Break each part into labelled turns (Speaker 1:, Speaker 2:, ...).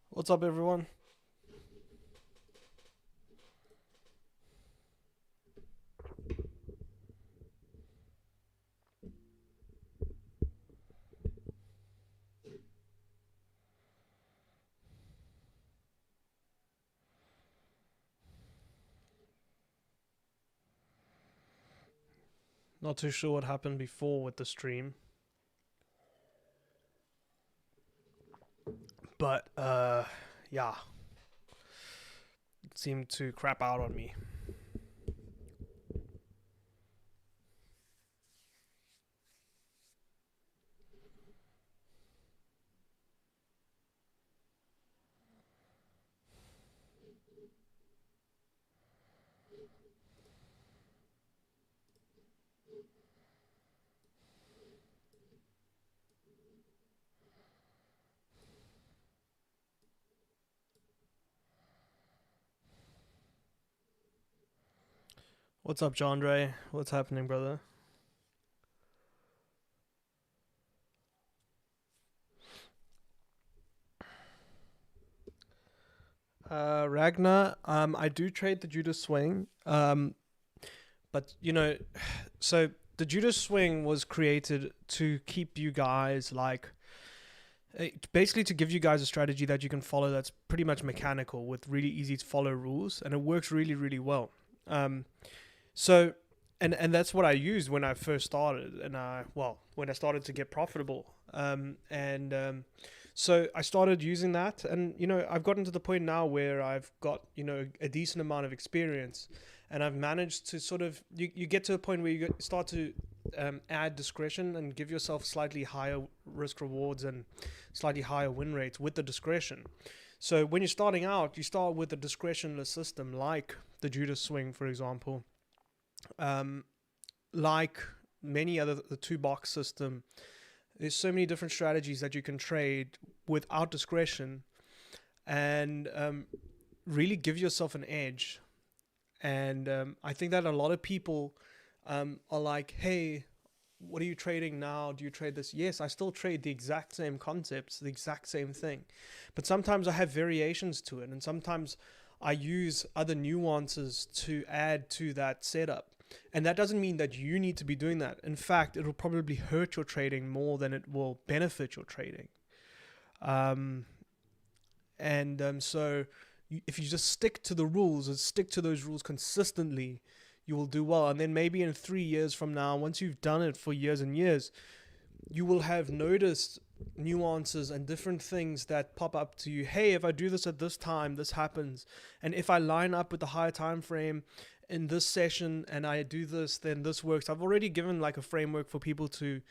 Speaker 1: What's up, everyone? Not too sure what happened before with the stream, but yeah, it seemed to crap out on me. What's up, Jandre? What's happening, brother? Ragnar, I do trade the Judas swing, but so the Judas swing was created to keep you guys basically to give you guys a strategy that you can follow that's pretty much mechanical with really easy to follow rules, and it works really, really well. Um, so, and that's what I used when I first started, and when I started to get profitable. So I started using that, and I've gotten to the point now where I've got a decent amount of experience, and I've managed to sort of you get to a point where start to add discretion and give yourself slightly higher risk rewards and slightly higher win rates with the discretion. So when you're starting out, you start with a discretionless system like the Judas swing, for example, like many other the two box system. There's so many different strategies that you can trade without discretion, and really give yourself an edge. And I think that a lot of people are like, hey, what are you trading now? Do you trade this? Yes, I still trade the exact same concepts, the exact same thing. But sometimes I have variations to it, and sometimes I use other nuances to add to that setup. And that doesn't mean that you need to be doing that. In fact, it'll probably hurt your trading more than it will benefit your trading. Um, so if you just stick to the rules and stick to those rules consistently, you will do well. And then maybe in 3 years from now, once you've done it for years and years, you will have noticed nuances and different things that pop up to you. Hey, if I do this at this time, this happens. And if I line up with the higher time frame in this session and I do this, then this works. I've already given like a framework for people to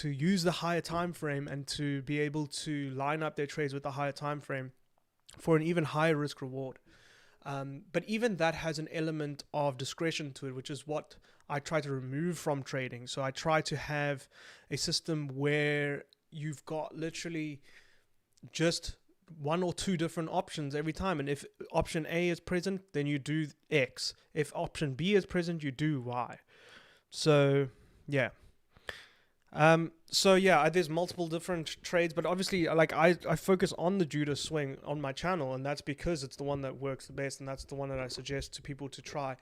Speaker 1: use the higher time frame and to be able to line up their trades with the higher time frame for an even higher risk reward. But even that has an element of discretion to it, which is what I try to remove from trading. So I try to have a system where you've got literally just one or two different options every time. And if option A is present, then you do X. If option B is present, you do Y. So, yeah. There's multiple different trades, but obviously, like I focus on the Judas swing on my channel, and that's because it's the one that works the best, and that's the one that I suggest to people to try.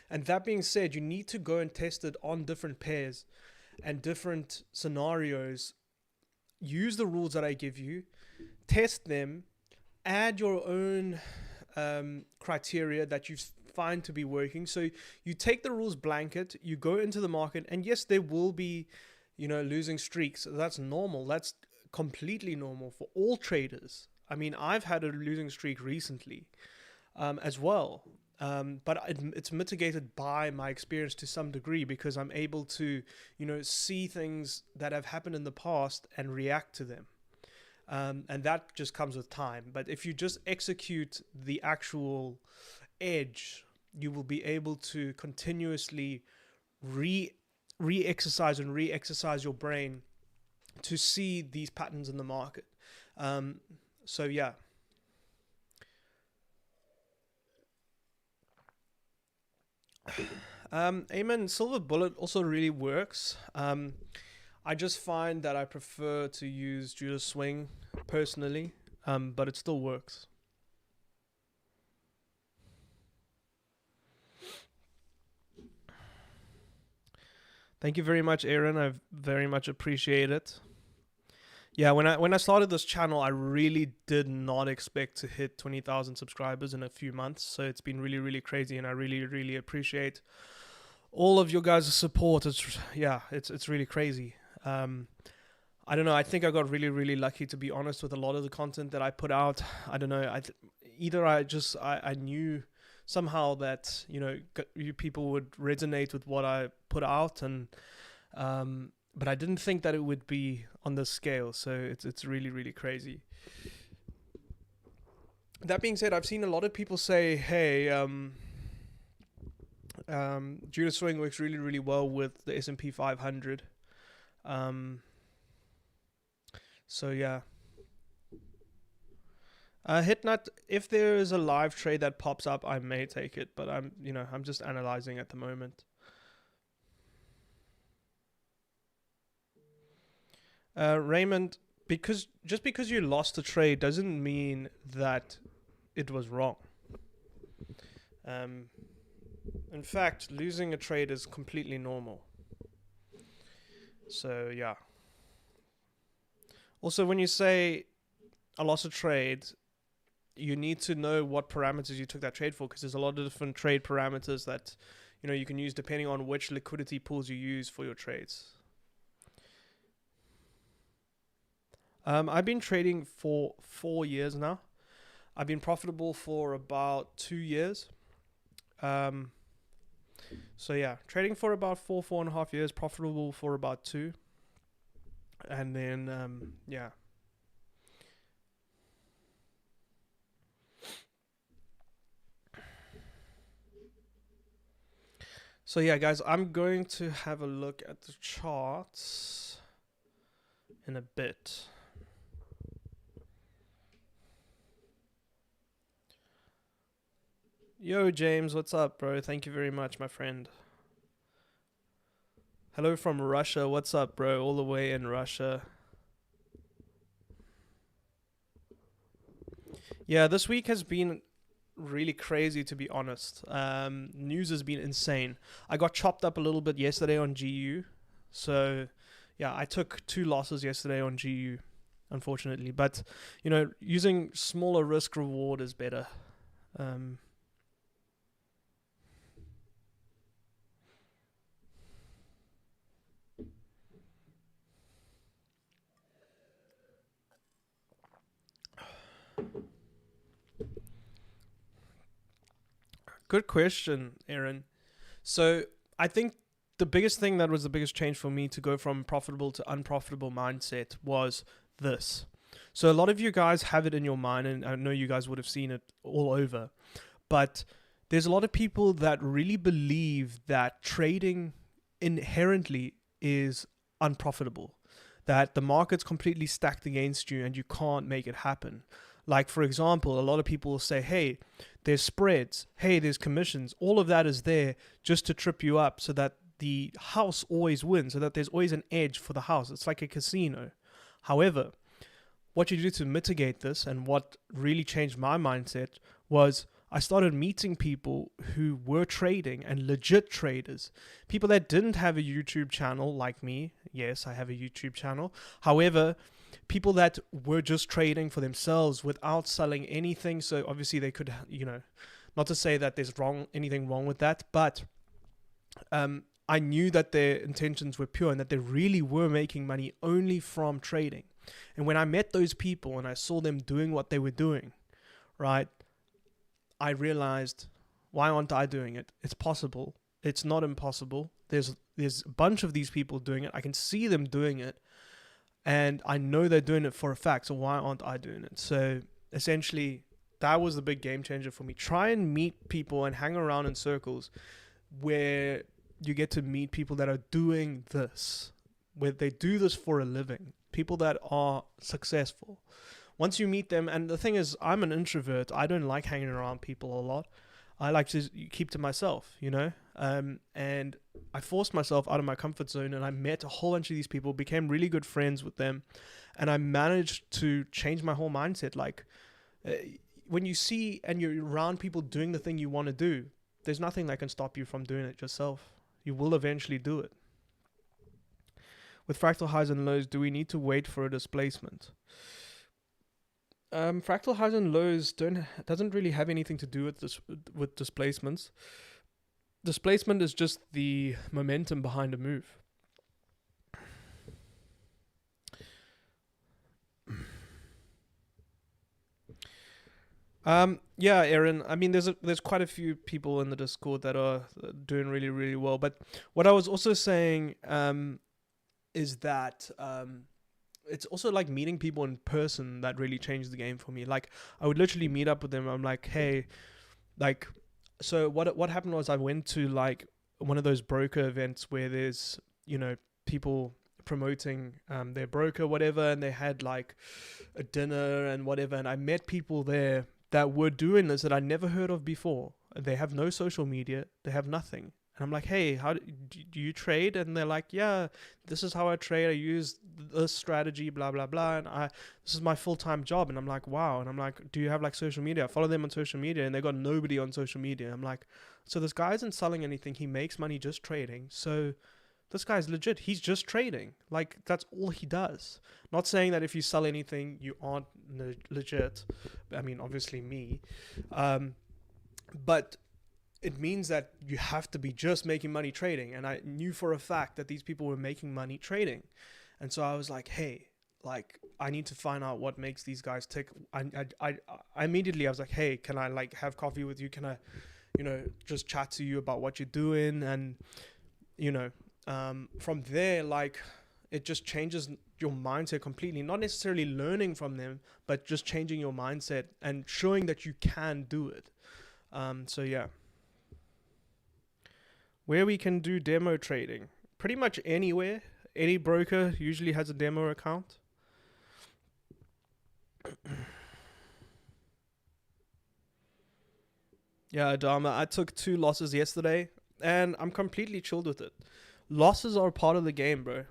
Speaker 1: And that being said, you need to go and test it on different pairs and different scenarios. Use the rules that I give you, test them, add your own criteria that you find to be working. So you take the rules blanket, you go into the market, and yes, there will be losing streaks. That's normal. That's completely normal for all traders. I mean, I've had a losing streak recently as well. But it's mitigated by my experience to some degree because I'm able to, see things that have happened in the past and react to them. And that just comes with time. But if you just execute the actual edge, you will be able to continuously re-exercise and re-exercise your brain to see these patterns in the market. So yeah. Amen. Silver Bullet also really works. I just find that I prefer to use Judas Swing personally, but it still works. Thank you very much, Aaron. I very much appreciate it. Yeah, when I started this channel, I really did not expect to hit 20,000 subscribers in a few months. So it's been really, really crazy, and I really, really appreciate all of your guys' support. It's really crazy. I don't know. I think I got really, really lucky, to be honest, with a lot of the content that I put out. I don't know. I knew somehow that you people would resonate with what I put out, and but I didn't think that it would be on this scale. So it's really, really crazy. That being said, I've seen a lot of people say, "Hey, Judas Swing works really, really well with the S&P 500." So yeah. Hit nut. If there is a live trade that pops up, I may take it, but I'm just analyzing at the moment. Raymond, just because you lost a trade doesn't mean that it was wrong. In fact, losing a trade is completely normal. So yeah. Also, when you say I lost a trade, you need to know what parameters you took that trade for, because there's a lot of different trade parameters that you can use depending on which liquidity pools you use for your trades. I've been trading for 4 years now. I've been profitable for about 2 years. So yeah, trading for about 4.5 years, profitable for about 2. And then, yeah. So yeah, guys, I'm going to have a look at the charts in a bit. Yo, James, what's up, bro? Thank you very much, my friend. Hello from Russia. What's up, bro? All the way in Russia. Yeah, this week has been really crazy, to be honest. News has been insane. I got chopped up a little bit yesterday on GU. So, yeah, I took 2 losses yesterday on GU, unfortunately. But, using smaller risk reward is better. Good question, Aaron. So I think the biggest thing that was the biggest change for me to go from profitable to unprofitable mindset was this. So a lot of you guys have it in your mind, and I know you guys would have seen it all over, but there's a lot of people that really believe that trading inherently is unprofitable, that the market's completely stacked against you and you can't make it happen. Like, for example, a lot of people will say, hey, there's spreads, hey, there's commissions. All of that is there just to trip you up so that the house always wins, so that there's always an edge for the house. It's like a casino. However, what you do to mitigate this, and what really changed my mindset, was I started meeting people who were trading, and legit traders. People that didn't have a YouTube channel like me. Yes, I have a YouTube channel. However, people that were just trading for themselves without selling anything. So obviously they could, not to say that there's anything wrong with that, but I knew that their intentions were pure and that they really were making money only from trading. And when I met those people and I saw them doing what they were doing, right, I realized, why aren't I doing it? It's possible. It's not impossible. There's a bunch of these people doing it. I can see them doing it. And I know they're doing it for a fact, so why aren't I doing it? So essentially, that was the big game changer for me. Try and meet people and hang around in circles where you get to meet people that are doing this, where they do this for a living, people that are successful. Once you meet them, and the thing is, I'm an introvert. I don't like hanging around people a lot. I like to keep to myself, you know. And I forced myself out of my comfort zone, and I met a whole bunch of these people, became really good friends with them, and I managed to change my whole mindset. Like, uh, when you see and you're around people doing the thing you want to do, there's nothing that can stop you from doing it yourself. You will eventually do it. With fractal highs and lows, do we need to wait for a displacement? Fractal highs and lows doesn't really have anything to do with this, with displacements. Displacement is just the momentum behind a move. Yeah, Aaron. I mean, there's quite a few people in the Discord that are doing really, really well. But what I was also saying is that it's also like meeting people in person that really changed the game for me. Like, I would literally meet up with them. I'm like, hey, like, so what happened was I went to like one of those broker events where there's, you know, people promoting their broker, whatever, and they had like a dinner and whatever, and I met people there that were doing this that I never heard of before. They have no social media, they have nothing. And I'm like, hey, how do you trade? And they're like, yeah, this is how I trade. I use this strategy, blah, blah, blah. And this is my full-time job. And I'm like, wow. And I'm like, do you have like social media? I follow them on social media, and they got nobody on social media. I'm like, so this guy isn't selling anything. He makes money just trading. So this guy's legit. He's just trading. Like, that's all he does. Not saying that if you sell anything, you aren't legit. I mean, obviously me. But it means that you have to be just making money trading. And I knew for a fact that these people were making money trading. And so I was like, hey, like, I need to find out what makes these guys tick. I immediately, I was like, hey, can I like have coffee with you? Can I, you know, just chat to you about what you're doing? And, you know, from there, like, it just changes your mindset completely. Not necessarily learning from them, but just changing your mindset and showing that you can do it. So yeah. Where we can do demo trading, pretty much anywhere. Any broker usually has a demo account. Yeah, Adama, I took 2 losses yesterday, and I'm completely chilled with it. Losses are part of the game, bro.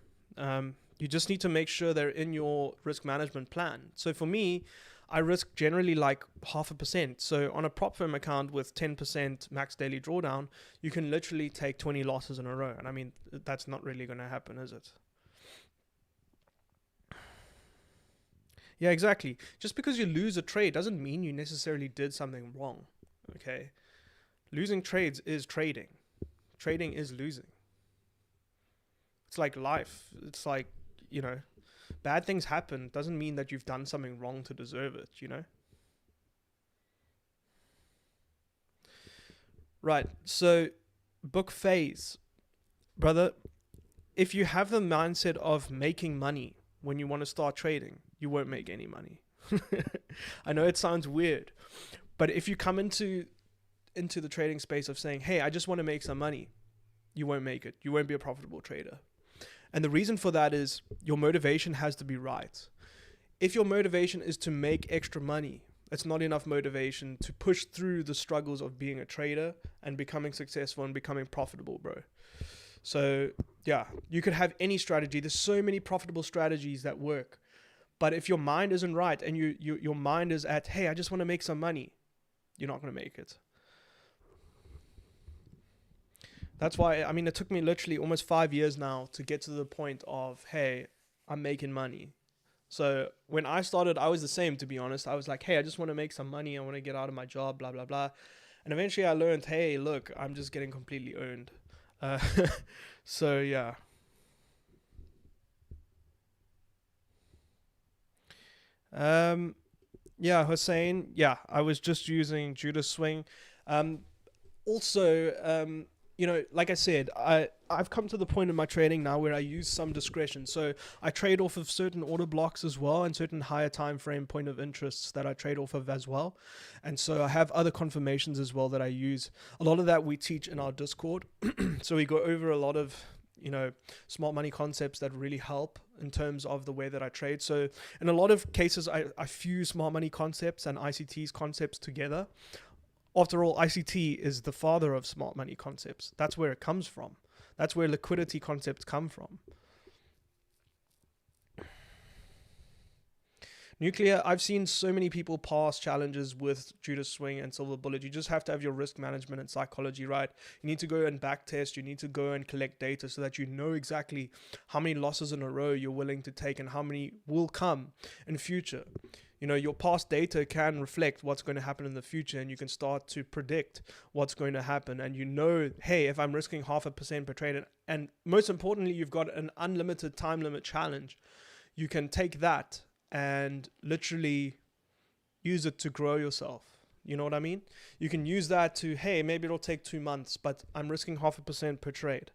Speaker 1: You just need to make sure they're in your risk management plan. So for me, I risk generally like 0.5%. So on a prop firm account with 10% max daily drawdown, you can literally take 20 losses in a row. And I mean, that's not really going to happen, is it? Yeah, exactly. Just because you lose a trade doesn't mean you necessarily did something wrong. Okay? Losing trades is trading. Trading is losing. It's like life. It's like, you know, bad things happen doesn't mean that you've done something wrong to deserve it, you know? Right. So, book phase. Brother, if you have the mindset of making money when you want to start trading, you won't make any money. I know it sounds weird, but if you come into the trading space of saying, hey, I just want to make some money, you won't make it. You won't be a profitable trader. And the reason for that is your motivation has to be right. If your motivation is to make extra money, it's not enough motivation to push through the struggles of being a trader and becoming successful and becoming profitable, bro. So yeah, you could have any strategy. There's so many profitable strategies that work. But if your mind isn't right and your mind is at, hey, I just want to make some money, you're not going to make it. That's why, I mean, it took me literally almost 5 years now to get to the point of, hey, I'm making money. So when I started, I was the same, to be honest. I was like, hey, I just want to make some money. I want to get out of my job, blah, blah, blah. And eventually I learned, hey, look, I'm just getting completely owned. So, yeah. Yeah, Hussein. Yeah, I was just using Judas swing. Also, you know, like I said, I've come to the point in my trading now where I use some discretion. So I trade off of certain order blocks as well, and certain higher time frame point of interests that I trade off of as well. And so I have other confirmations as well that I use. A lot of that we teach in our Discord. So we go over a lot of, you know, smart money concepts that really help in terms of the way that I trade. So in a lot of cases, I fuse smart money concepts and ICT's concepts together. After all, ICT is the father of smart money concepts. That's where it comes from. That's where liquidity concepts come from. Nuclear, I've seen so many people pass challenges with Judas Swing and Silver Bullet. You just have to have your risk management and psychology right. You need to go and back test. You need to go and collect data so that you know exactly how many losses in a row you're willing to take and how many will come in future. You know, your past data can reflect what's going to happen in the future, and you can start to predict what's going to happen. And you know, hey, if I'm risking 0.5% per trade, and most importantly, you've got an unlimited time limit challenge, you can take that and literally use it to grow yourself. You know what I mean? You can use that to, hey, maybe it'll take 2 months, but I'm risking 0.5% per trade.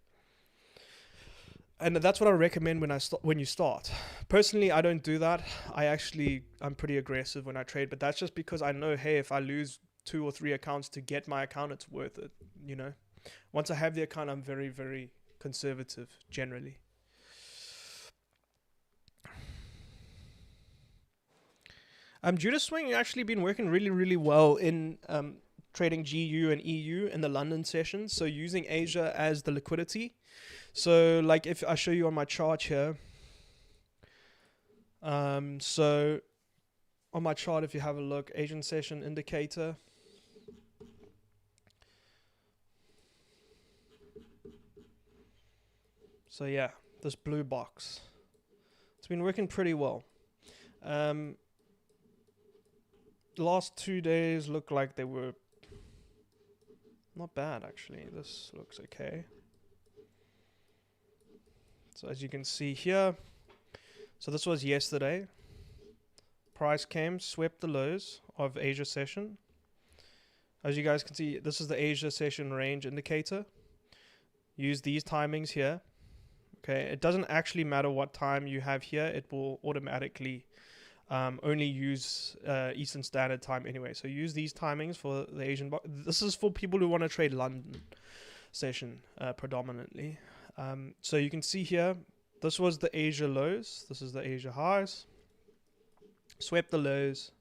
Speaker 1: And that's what I recommend when you start. Personally, I don't do that. I'm pretty aggressive when I trade, but that's just because I know, hey, if I lose 2 or 3 accounts to get my account, it's worth it. You know, once I have the account, I'm very, very conservative generally. Judas Swing actually been working really, really well in trading GU and EU in the London sessions. So using Asia as the liquidity. So like if I show you on my chart here, so on my chart, if you have a look, Asian session indicator. So yeah, this blue box. It's been working pretty well. The last 2 days look like they were not bad actually. This looks okay. So as you can see here, so this was yesterday. Price came, swept the lows of Asia session. As you guys can see, this is the Asia session range indicator. Use these timings here. Okay, it doesn't actually matter what time you have here. It will automatically only use Eastern Standard Time anyway. So use these timings for the Asian box. This is for people who want to trade London session predominantly. So you can see here, this was the Asia lows. This is the Asia highs. Swept the lows.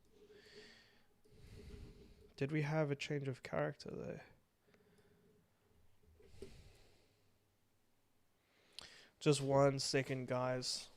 Speaker 1: Did we have a change of character there? Just 1 second, guys.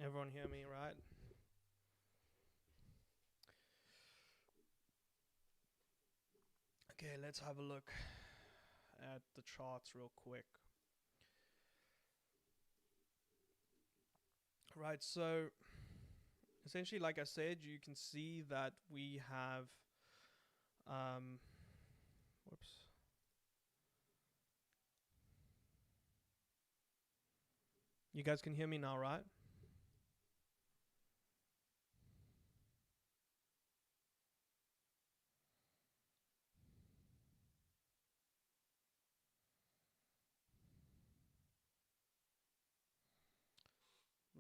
Speaker 1: everyone hear me, right? Okay, let's have a look at the charts real quick. Right, so essentially, like I said, you can see that we have, whoops. You guys can hear me now, right?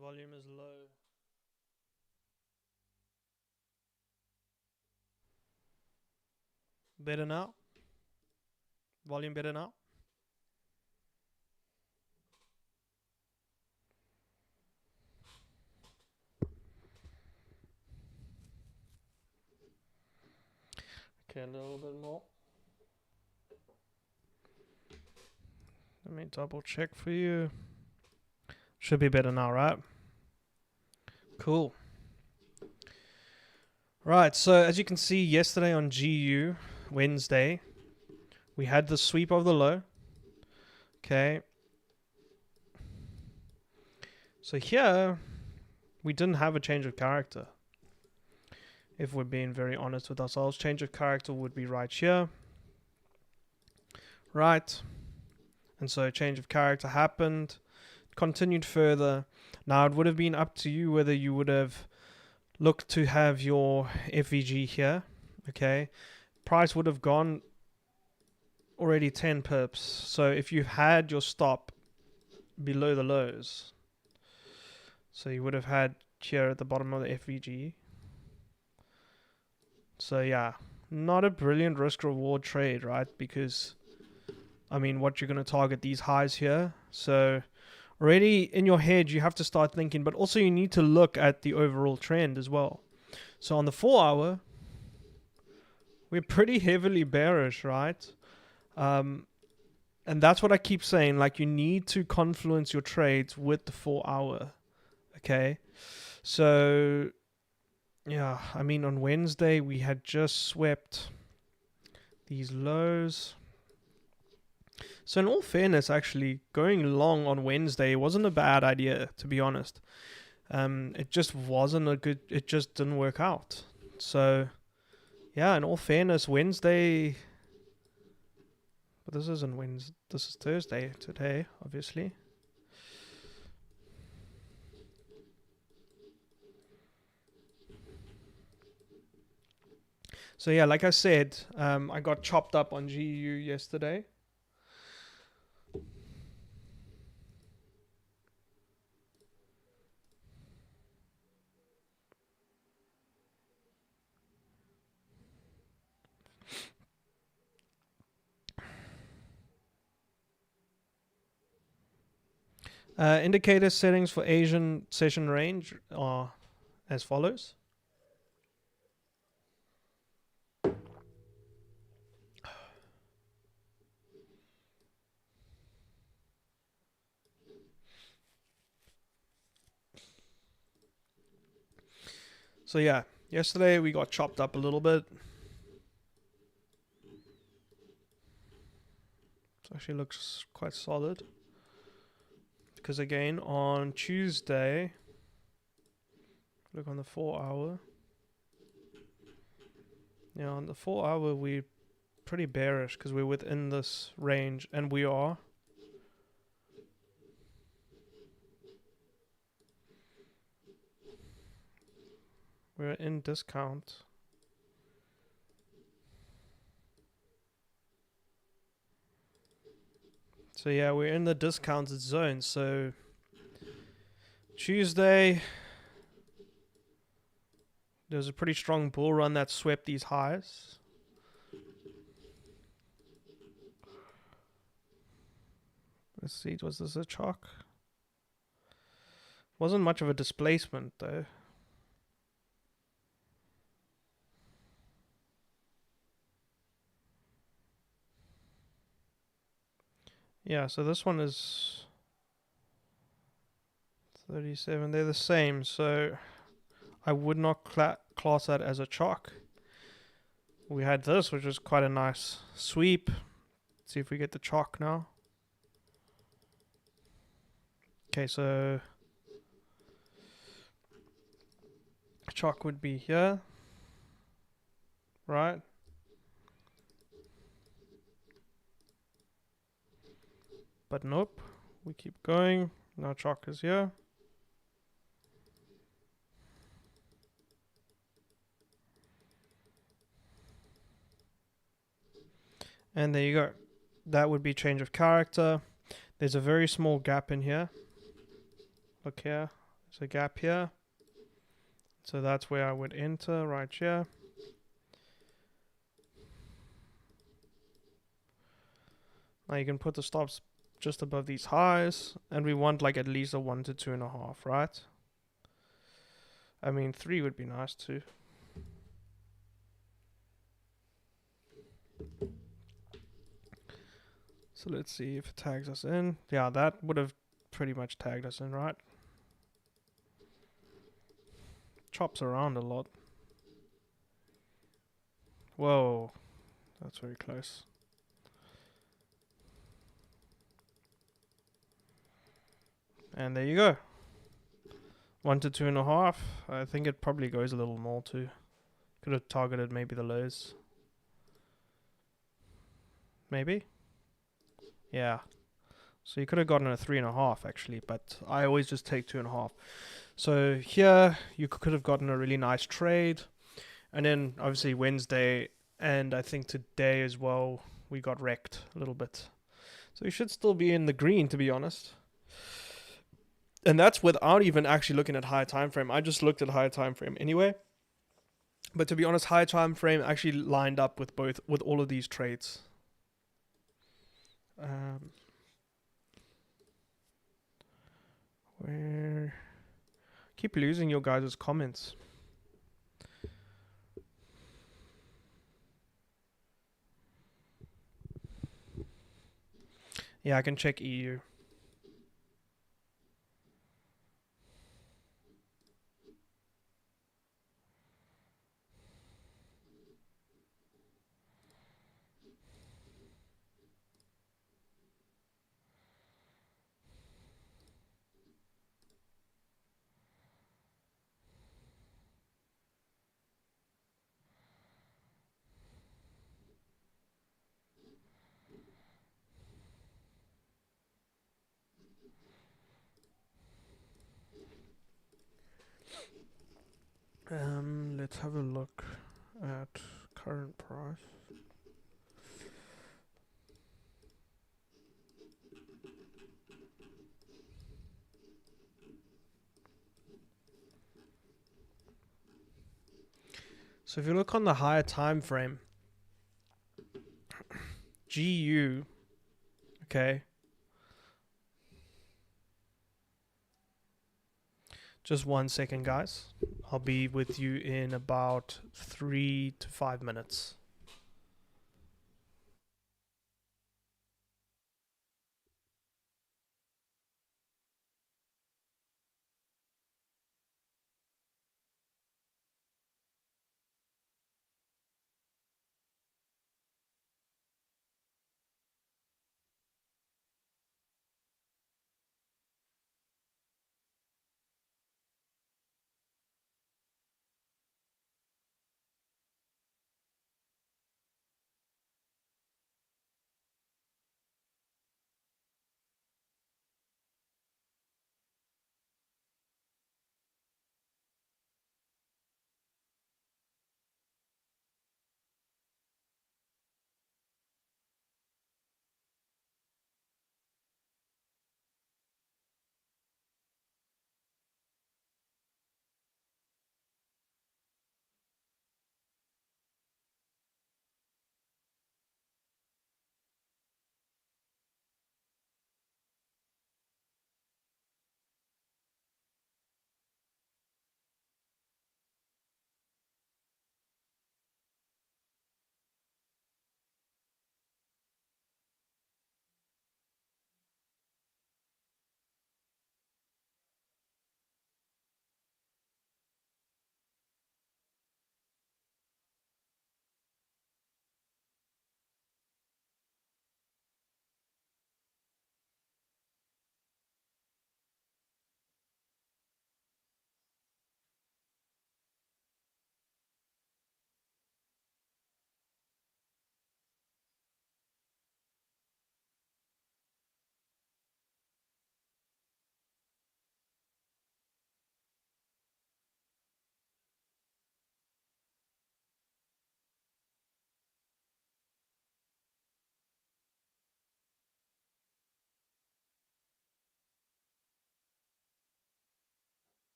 Speaker 1: Volume is low. Better now? Volume better now? Okay, a little bit more. Let me double check for you. Should be better now, right? Cool. Right, so as you can see, yesterday on GU, Wednesday, we had the sweep of the low. Okay. So here, we didn't have a change of character. If we're being very honest with ourselves, change of character would be right here. Right. And so change of character happened. Continued further. Now it would have been up to you whether you would have looked to have your FVG here. Okay. Price would have gone already 10 pips. So if you had your stop below the lows, so you would have had here at the bottom of the FVG. So yeah, not a brilliant risk reward trade, right? Because I mean, what you're going to target these highs here. So already in your head, you have to start thinking, but also you need to look at the overall trend as well. So on the 4 hour, we're pretty heavily bearish, right? And that's what I keep saying. Like, you need to confluence your trades with the 4 hour. Okay. So, yeah, I mean, on Wednesday, we had just swept these lows. So in all fairness, actually, going long on Wednesday wasn't a bad idea, to be honest. It just wasn't a good, it just didn't work out. So, yeah, in all fairness, Wednesday, but this isn't Wednesday, this is Thursday today, obviously. So yeah, like I said, I got chopped up on GU yesterday. Indicator settings for Asian session range are as follows. So yeah, yesterday we got chopped up a little bit. It actually looks quite solid. Because again, on Tuesday, look on the 4 hour. Yeah, on the 4 hour, we're pretty bearish because we're within this range, and we are. We're in discount. So yeah, we're in the discounted zone. So Tuesday, there was a pretty strong bull run that swept these highs. Let's see, was this a chalk? Wasn't much of a displacement though. Yeah, so this one is 37. They're the same, so I would not class that as a chalk. We had this, which was quite a nice sweep. Let's see if we get the chalk now. Okay, so chalk would be here, right? But nope, we keep going. Now chalk is here. And there you go. That would be change of character. There's a very small gap in here. Look here. There's a gap here. So that's where I would enter, right here. Now you can put the stops just above these highs. And we want like at least a 1 to 2.5, right? I mean, 3 would be nice too. So let's see if it tags us in. Yeah, that would have pretty much tagged us in, right? Chops around a lot. Whoa, that's very close. And there you go. 1 to 2.5. I think it probably goes a little more too. Could have targeted maybe the lows. Maybe? Yeah. So you could have gotten a 3.5 actually, but I always just take 2.5. So here you could have gotten a really nice trade. And then obviously Wednesday and I think today as well, we got wrecked a little bit. So you should still be in the green, to be honest. And that's without even actually looking at higher time frame. I just looked at higher time frame anyway. But to be honest, higher time frame actually lined up with all of these trades. Where keep losing your guys' comments. Yeah, I can check EU. Let's have a look at current price. So if you look on the higher time frame, GU, okay. Just 1 second, guys. I'll be with you in about 3 to 5 minutes.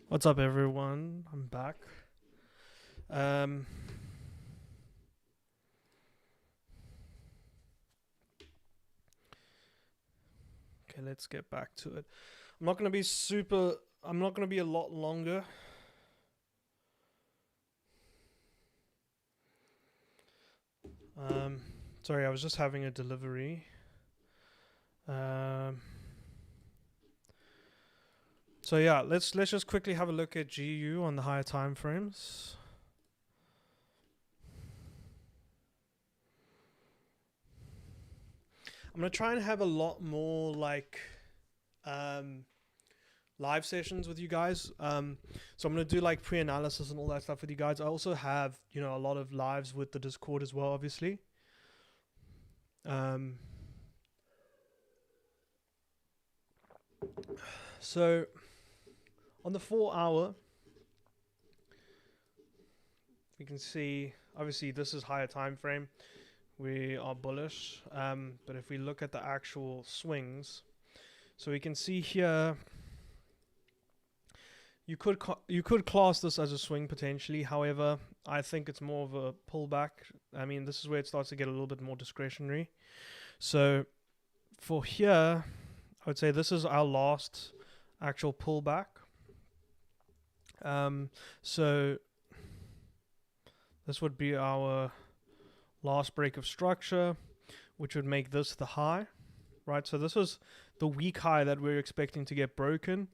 Speaker 1: What's up, everyone? I'm back. Um, okay, let's get back to it. I'm not gonna be super. I'm not gonna be a lot longer. Um, sorry, I was just having a delivery. Um, so yeah, let's just quickly have a look at GU on the higher time frames. I'm gonna try and have a lot more like live sessions with you guys. So I'm gonna do like pre-analysis and all that stuff with you guys. I also have a lot of lives with the Discord as well, obviously. So on the 4 hour, we can see obviously this is higher time frame. We are bullish, but if we look at the actual swings, so we can see here. You could class this as a swing potentially. However, I think it's more of a pullback. I mean, this is where it starts to get a little bit more discretionary. So for here, I would say this is our last actual pullback. So this would be our last break of structure, which would make this the high, right? So this was the weak high that we're expecting to get broken,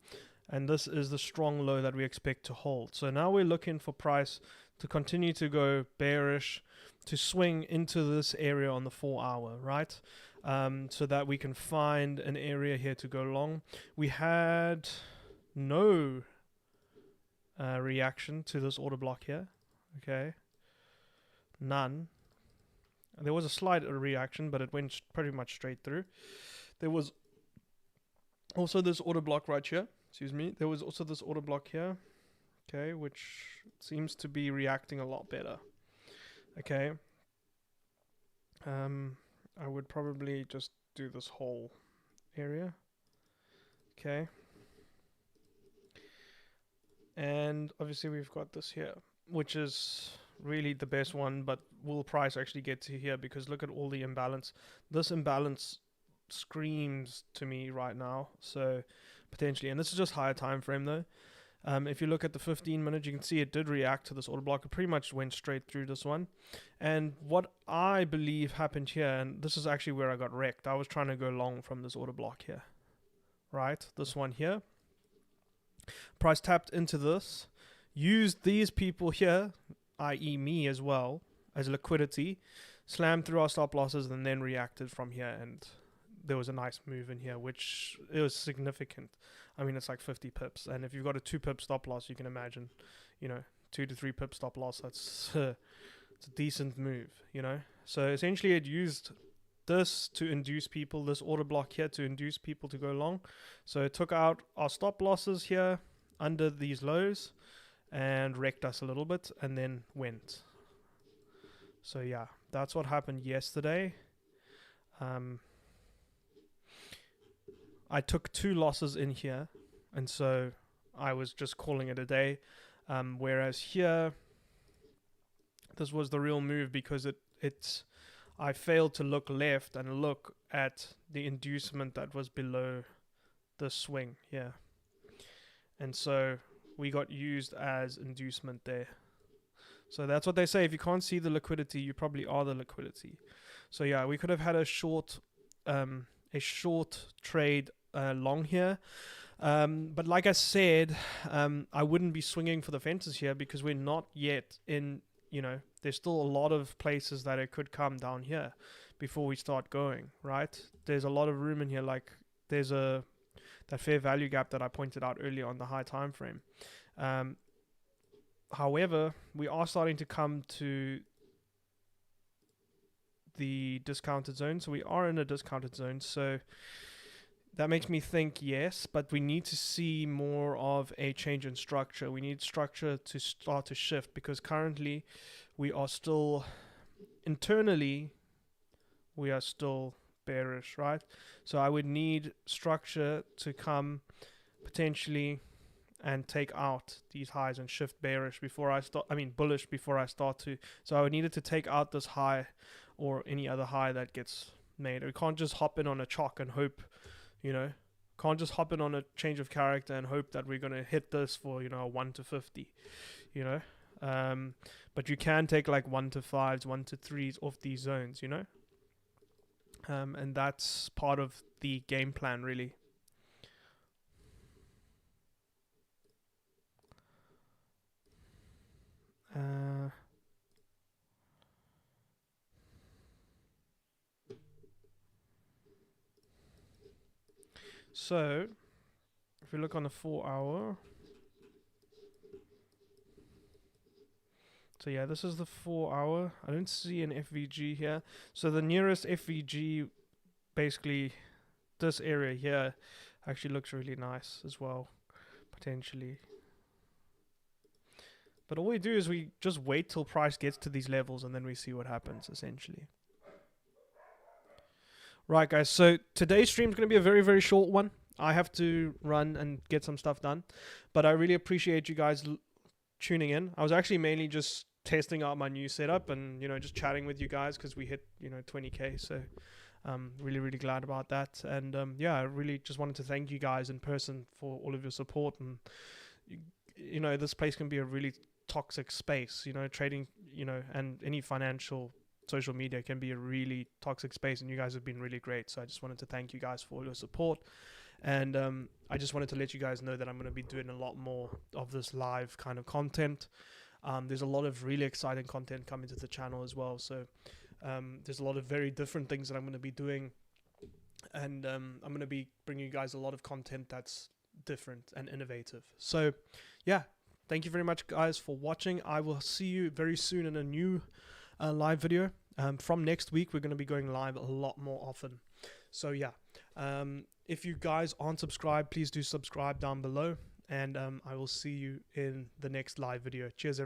Speaker 1: and this is the strong low that we expect to hold. So now we're looking for price to continue to go bearish, to swing into this area on the 4 hour, right? So that we can find an area here to go long. We had no reaction to this order block here. Okay, none. There was a slight reaction, but it went pretty much straight through. There was also this order block right here. Excuse me. There was also this order block here. Okay, which seems to be reacting a lot better. Okay. I would probably just do this whole area. Okay. And obviously we've got this here, which is really the best one, but will price actually get to here? Because look at all the imbalance. This imbalance screams to me right now. So potentially, and this is just higher time frame though. If you look at the 15 minute, you can see it did react to this order block. It pretty much went straight through this one. And what I believe happened here, and this is actually where I got wrecked. I was trying to go long from this order block here, right? This one here. Price tapped into this, used these people here, i.e. me as well, as liquidity, slammed through our stop losses, and then reacted from here. And there was a nice move in here, which it was significant. I mean, it's like 50 pips. And if you've got a 2 pip stop loss, you can imagine, 2 to 3 pip stop loss, that's it's a decent move, So essentially it used this to induce people, this order block here to induce people to go long. So it took out our stop losses here under these lows and wrecked us a little bit and then went. So yeah, that's what happened yesterday. I took 2 losses in here, and so I was just calling it a day. Whereas here, this was the real move because I failed to look left and look at the inducement that was below the swing here. And so we got used as inducement there. So that's what they say. If you can't see the liquidity, you probably are the liquidity. So yeah, we could have had a short trade long here. But like I said, I wouldn't be swinging for the fences here because we're not yet in, there's still a lot of places that it could come down here before we start going, right? There's a lot of room in here. Like there's that fair value gap that I pointed out earlier on the high time frame. However, we are starting to come to the discounted zone. So we are in a discounted zone. So that makes me think yes, but we need to see more of a change in structure. We need structure to start to shift because currently we are still internally we are still bearish, right? So I would need structure to come potentially and take out these highs and shift bearish before I start, bullish before I start to. So I needed to take out this high or any other high that gets made. We can't just hop in on a chalk and hope, can't just hop in on a change of character and hope that we're going to hit this for, a 1 to 50, but you can take like 1 to 5s, 1 to 3s off these zones, and that's part of the game plan, really. So if we look on the 4 hour, so yeah, this is the 4 hour. I don't see an FVG here. So the nearest FVG, basically this area here, actually looks really nice as well, potentially. But all we do is we just wait till price gets to these levels and then we see what happens, essentially. Right, guys, so today's stream is going to be a very, very short one. I have to run and get some stuff done, but I really appreciate you guys tuning in. I was actually mainly just testing out my new setup and, just chatting with you guys because we hit, 20K. So really, really glad about that. And yeah, I really just wanted to thank you guys in person for all of your support. And, this place can be a really toxic space, trading, and any financial social media can be a really toxic space, and you guys have been really great. So I just wanted to thank you guys for all your support. And I just wanted to let you guys know that I'm going to be doing a lot more of this live kind of content. There's a lot of really exciting content coming to the channel as well. So there's a lot of very different things that I'm going to be doing. And I'm going to be bringing you guys a lot of content that's different and innovative. So yeah, thank you very much, guys, for watching. I will see you very soon in a new live video. From next week, we're going to be going live a lot more often. So yeah, if you guys aren't subscribed, please do subscribe down below, and I will see you in the next live video. Cheers, everyone.